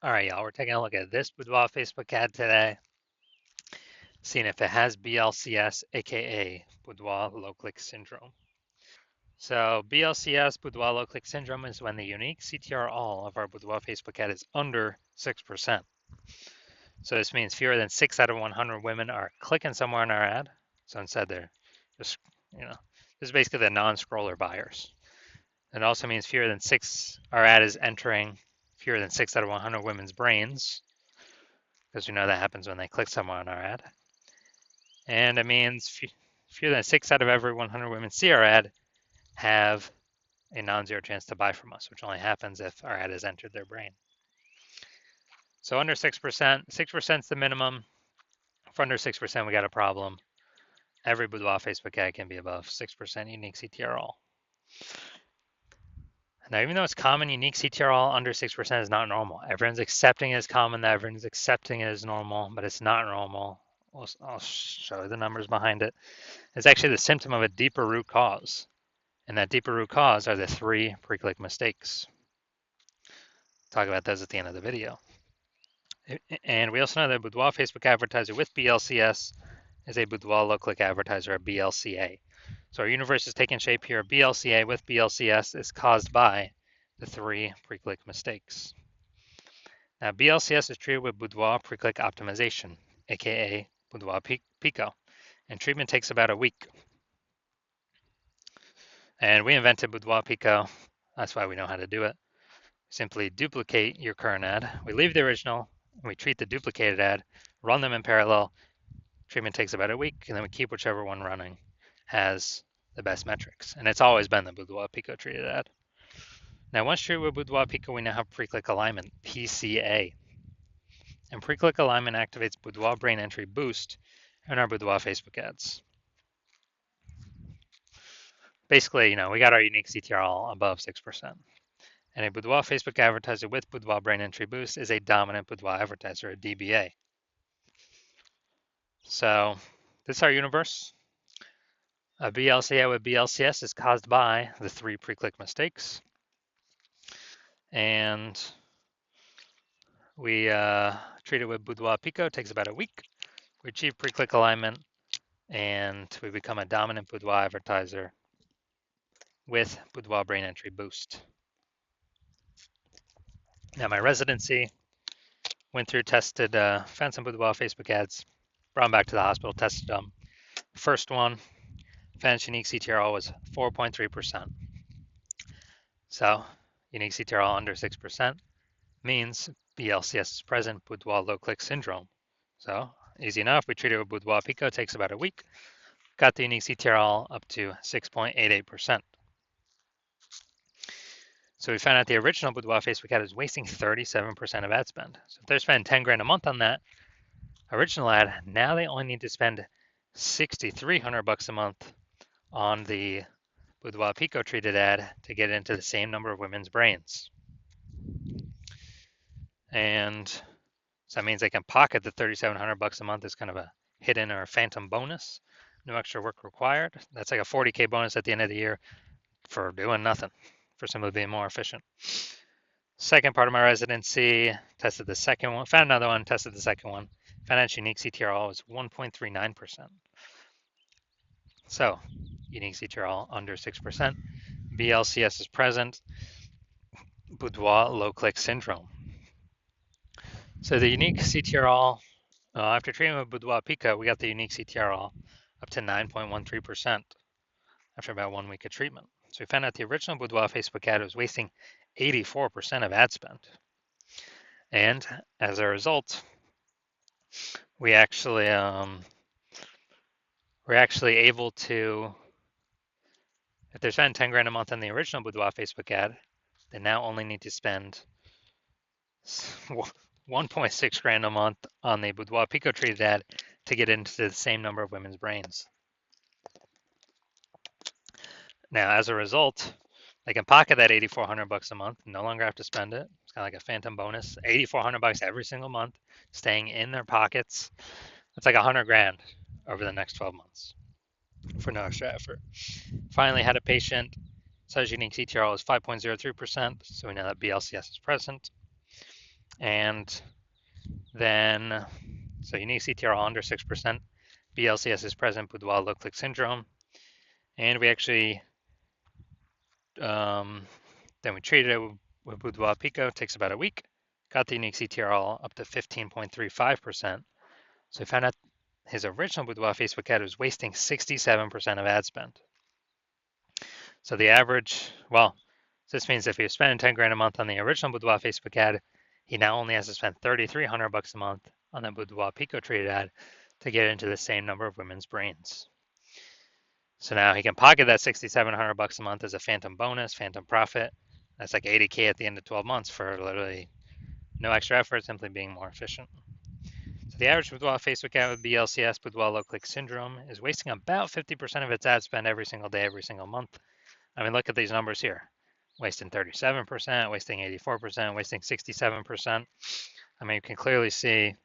All right, y'all, we're taking a look at this Boudoir Facebook ad today, seeing if it has BLCS, aka Boudoir Low Click Syndrome. So, BLCS, Boudoir Low Click Syndrome, is when the unique CTR all of our Boudoir Facebook ad is under 6%. So, this means fewer than 6 out of 100 women are clicking somewhere in our ad. So, instead, they're just, this is basically the non scroller buyers. It also means fewer than 6, our ad is entering fewer than 6 out of 100 women's brains, because we know that happens when they click somewhere on our ad. And it means fewer than 6 out of every 100 women see our ad have a non-zero chance to buy from us, which only happens if our ad has entered their brain. So under 6%, 6% is the minimum. For under 6%, we got a problem. Every Boudoir Facebook ad can be above 6% unique CTR all. Now, even though it's common, unique CTR all under 6% is not normal. Everyone's accepting it as common, that everyone's accepting it as normal, but it's not normal. I'll show you the numbers behind it. It's actually the symptom of a deeper root cause. And that deeper root cause are the 3 pre-click mistakes. Talk about those at the end of the video. And we also know that Boudoir Facebook advertiser with BLCS is a Boudoir low click advertiser, a BLCA. So our universe is taking shape here. BLCA with BLCS is caused by the 3 pre-click mistakes. Now, BLCS is treated with Boudoir pre-click optimization, aka Boudoir Pico, and treatment takes about a week. And we invented Boudoir Pico. That's why we know how to do it. Simply duplicate your current ad. We leave the original, and we treat the duplicated ad, run them in parallel. Treatment takes about a week, and then we keep whichever one running has the best metrics. And it's always been the Boudoir Pico treated ad. Now, once treated with Boudoir Pico, we now have pre-click alignment, PCA. And pre-click alignment activates Boudoir brain entry boost in our Boudoir Facebook ads. Basically, we got our unique CTR all above 6%. And a Boudoir Facebook advertiser with Boudoir brain entry boost is a dominant Boudoir advertiser, a DBA. So this is our universe. A BLCA with BLCS is caused by the 3 pre-click mistakes. And we treat it with Boudoir Pico. It takes about a week. We achieve pre-click alignment, and we become a dominant Boudoir advertiser with Boudoir brain entry boost. Now my residency, went through, tested, found some Boudoir Facebook ads, brought them back to the hospital, tested them. First one, found unique CTR was 4.3%. So unique CTR under 6% means BLCS is present, Boudoir low click syndrome. So easy enough. We treated it with Boudoir Pico. It takes about a week. Got the unique CTR up to 6.88%. So we found out the original Boudoir Facebook ad is wasting 37% of ad spend. So if they're spending 10 grand a month on that original ad, now they only need to spend $6,300 a month on the Boudoir Pico treated ad to get into the same number of women's brains. And so that means they can pocket the $3,700 a month as kind of a hidden or a phantom bonus. No extra work required. That's like a 40K bonus at the end of the year for doing nothing, for simply being more efficient. Second part of my residency, tested the second one, found another one, tested the second one. Found out unique CTR was 1.39%. So unique CTR under 6%. BLCS is present. Boudoir low click syndrome. So the unique CTR after treatment with Boudoir Pico, we got the unique CTR up to 9.13% after about 1 week of treatment. So we found out the original Boudoir Facebook ad was wasting 84% of ad spend. And as a result, we're actually able to, if they're spending 10 grand a month on the original Boudoir Facebook ad, they now only need to spend 1.6 grand a month on the Boudoir Pico treated ad to get into the same number of women's brains. Now, as a result, they can pocket that $8,400 a month, no longer have to spend it. It's kind of like a phantom bonus, $8,400 every single month, staying in their pockets. It's like 100 grand over the next 12 months for no extra effort. Finally, had a patient, says unique CTR is 5.03%, so we know that BLCS is present. And then, so unique CTR under 6%, BLCS is present, Boudoir low-click syndrome. And we actually, then we treated it with Boudoir Pico, takes about a week, got the unique CTR up to 15.35%. So we found out his original Boudoir Facebook ad was wasting 67% of ad spend. So the average, well, this means if he was spending 10 grand a month on the original Boudoir Facebook ad, he now only has to spend 3,300 bucks a month on the Boudoir Pico treated ad to get into the same number of women's brains. So now he can pocket that 6,700 bucks a month as a phantom bonus, phantom profit. That's like 80K at the end of 12 months for literally no extra effort, simply being more efficient. So the average Boudoir Facebook ad with BLCS, Boudoir low-click syndrome, is wasting about 50% of its ad spend every single day, every single month. I mean, look at these numbers here. Wasting 37%, wasting 84%, wasting 67%. I mean, you can clearly see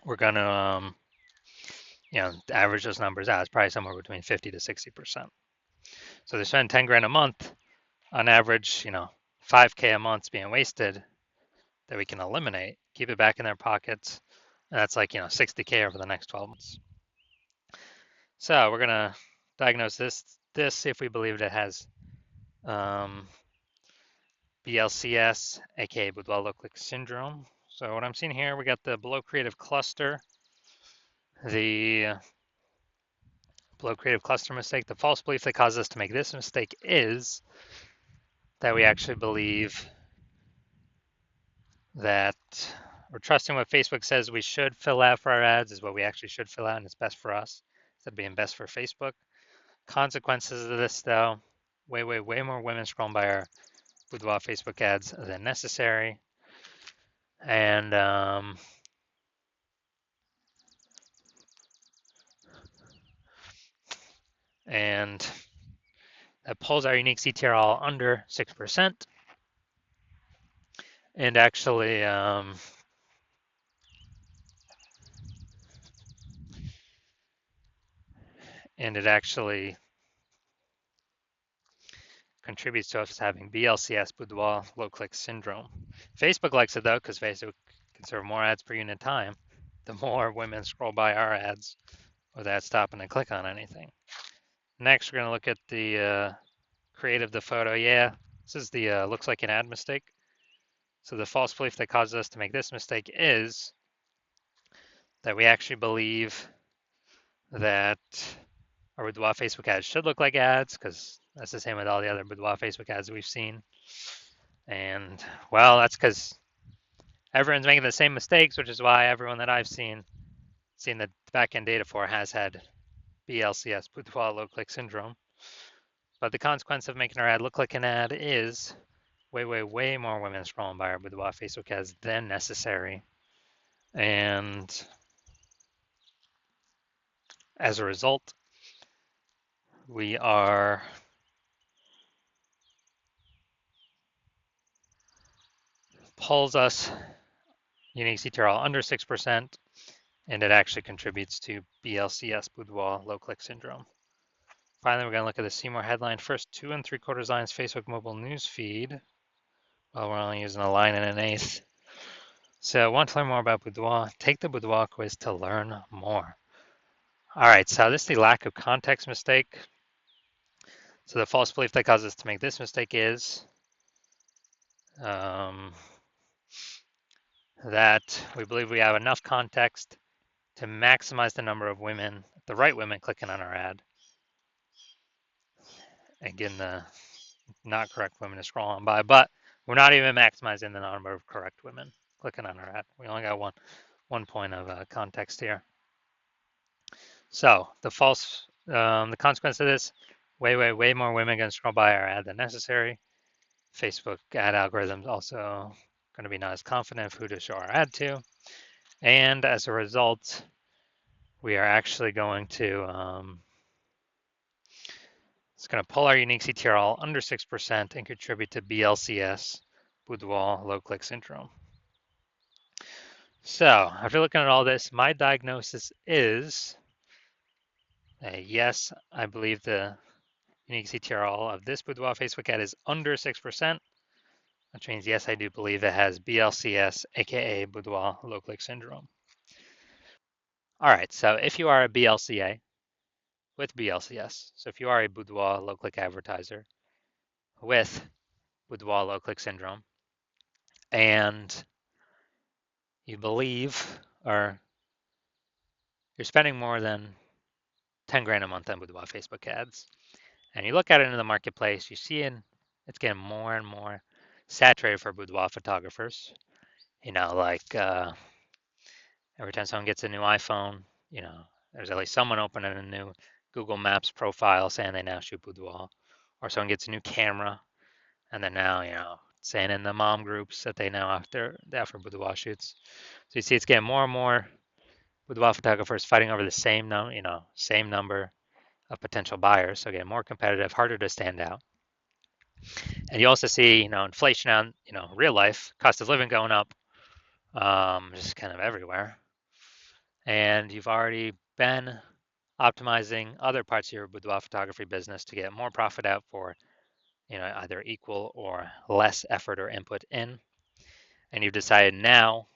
we're going to, average those numbers out. It's probably somewhere between 50 to 60%. So they spend 10 grand a month on average, 5K a month's being wasted that we can eliminate, keep it back in their pockets. And that's like, 60K over the next 12 months. So we're going to diagnose this, see if we believe it has BLCS, aka Boudoir low-click syndrome. So what I'm seeing here, we got the below creative cluster. The below creative cluster mistake, the false belief that causes us to make this mistake is that we actually believe that we're trusting what Facebook says we should fill out for our ads is what we actually should fill out, and it's best for us instead of being best for Facebook. Consequences of this, though, way more women scrolling by our Boudoir Facebook ads than necessary. And that pulls our unique CTR all under 6%. And actually, it actually contributes to us having BLCS, Boudoir low-click syndrome. Facebook likes it though, because Facebook can serve more ads per unit time. The more women scroll by our ads without stopping and click on anything. Next, we're going to look at the creative, the photo. Yeah, this is the looks like an ad mistake. So the false belief that causes us to make this mistake is that we actually believe that our Boudoir Facebook ads should look like ads, because that's the same with all the other Boudoir Facebook ads we've seen. And well, that's because everyone's making the same mistakes, which is why everyone that I've seen the backend data for has had BLCS, Boudoir low-click syndrome. But the consequence of making our ad look like an ad is way more women scrolling by our Boudoir Facebook ads than necessary. And as a result, we are pulls us unique CTRL under 6%, and it actually contributes to BLCS, Boudoir low-click syndrome. Finally, we're going to look at the Seymour headline. First 2 3/4 lines Facebook mobile news feed. Well, we're only using a line and an eighth. So want to learn more about Boudoir? Take the Boudoir quiz to learn more. All right, so this is the lack of context mistake. So the false belief that causes us to make this mistake is that we believe we have enough context to maximize the number of women, the right women, clicking on our ad. Again, the not correct women to scroll on by, but we're not even maximizing the number of correct women clicking on our ad. We only got one point of context here. So the consequence of this, way more women going to scroll by our ad than necessary. Facebook ad algorithms also going to be not as confident of who to show our ad to. And as a result, we are actually going to, it's going to pull our unique CTR all under 6% and contribute to BLCS, Boudoir low-click syndrome. So after looking at all this, my diagnosis is yes, I believe the unique CTR all of this Boudoir Facebook ad is under 6%. which means yes, I do believe it has BLCS, aka Boudoir low click syndrome. All right, so if you are a BLCA with BLCS, so if you are a Boudoir low click advertiser with Boudoir low click syndrome, and you believe or you're spending more than 10 grand a month on Boudoir Facebook ads, and you look at it in the marketplace, you see it's getting more and more saturated for boudoir photographers. Like every time someone gets a new iPhone, there's at least someone opening a new Google Maps profile saying they now shoot boudoir, or someone gets a new camera and they're now, saying in the mom groups that they offer boudoir shoots. So you see, it's getting more and more boudoir photographers fighting over the same number of potential buyers. So again, more competitive, harder to stand out. And you also see, inflation on, real life, cost of living going up, just kind of everywhere. And you've already been optimizing other parts of your boudoir photography business to get more profit out for, either equal or less effort or input in. And you've decided now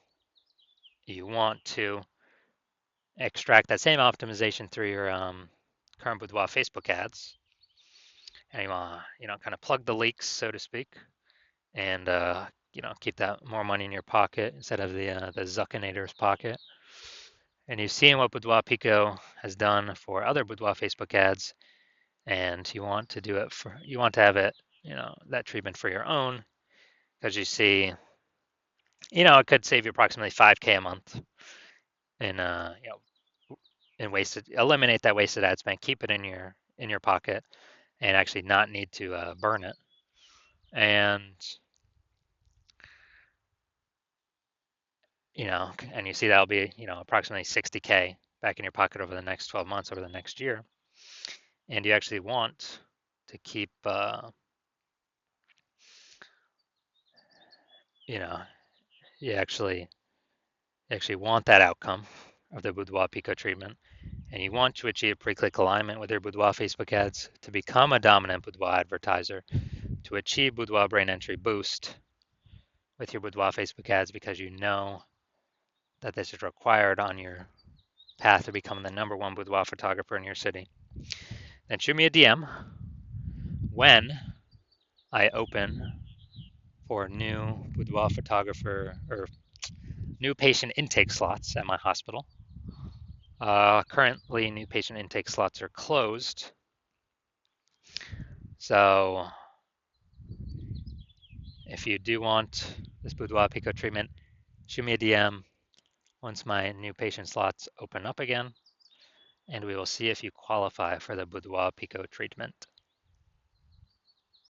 you want to extract that same optimization through your current boudoir Facebook ads. And you want to, kind of plug the leaks, so to speak, and keep that more money in your pocket instead of the Zuckinator's pocket. And you've seen what Boudoir Pico has done for other Boudoir Facebook ads, and you want to have it, that treatment for your own, because you see, it could save you approximately 5K a month in eliminate that wasted ad spend, keep it in your pocket, and actually not need to burn it. And and you see that'll be, approximately 60K back in your pocket over the next 12 months, over the next year. And you actually want to keep, you actually want that outcome of the Boudoir Pico treatment. And you want to achieve pre-click alignment with your Boudoir Facebook ads to become a dominant Boudoir advertiser, to achieve Boudoir brain entry boost with your Boudoir Facebook ads, because you know that this is required on your path to becoming the #1 boudoir photographer in your city. Then shoot me a DM when I open for new boudoir photographer or new patient intake slots at my hospital. Currently, new patient intake slots are closed. So if you do want this Boudoir Pico treatment, shoot me a DM once my new patient slots open up again, and we will see if you qualify for the Boudoir Pico treatment.